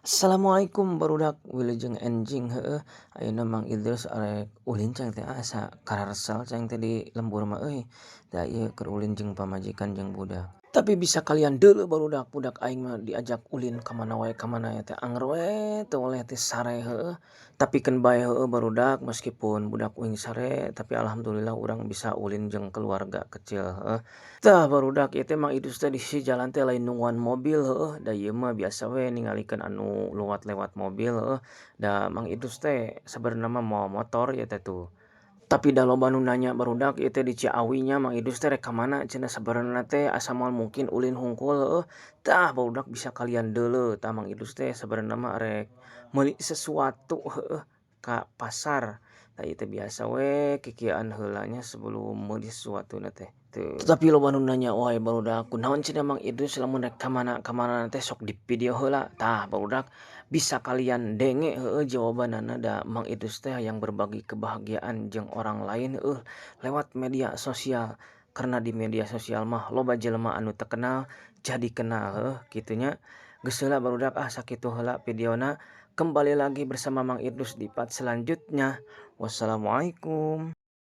Assalamualaikum barudak wilujeng enjing heuh, ayeuna Mang Idrus arek ulin ceng teh asa kararsel ceng teh di lembur mah euy, da ieu keur ulin jeung pamajikan jeung budak. Tapi bisa kalian deuleu barudak, budak aing mah diajak ulin ka mana wae teh anger we teu oleh teh sare heueuh. Tapikeun bae heueuh barudak meskipun budak uing sare tapi alhamdulillah urang bisa ulin jeung keluarga kecil heueuh. Tah barudak ieu teh Mang Idrus teh di hiji jalan teh lain nungguan mobil heueuh, da ieu mah biasa we ningalikeun anu lewat mobil heueuh. Da Mang Idrus teh sabenerna mah moal motor ieu teh tuh. Tapi da loba nu nanya barudak ieu teh di Ciawi nya Mang Idrus teh rek ka mana cenah sabenerna teh asa moal mungkin ulin hungkul heueuh. Tah barudak bisa kalian deuleu tah Mang Idrus teh sabenerna mah arek meuli sesuatu heueuh ka pasar. Tah ieu teh biasa we kikieuan heula nya sebelum meuli sesuatuna teh teu. Tapi loba nu nanya wae barudak kunaon cenah Mang Idrus lamun rek ka mana teh sok dipidio heula. Tah barudak bisa kalian denge heueuh jawabanana da Mang Idrus teh hayang berbagi kebahagiaan jeung orang lain heueuh lewat media sosial. Karena di media sosial mah loba jelema anu teu kenal jadi kenal heueuh kitu nya. Geus heula barudak sakitu heula videona. Kembali lagi bersama Mang Idrus di part selanjutnya. Wassalamualaikum.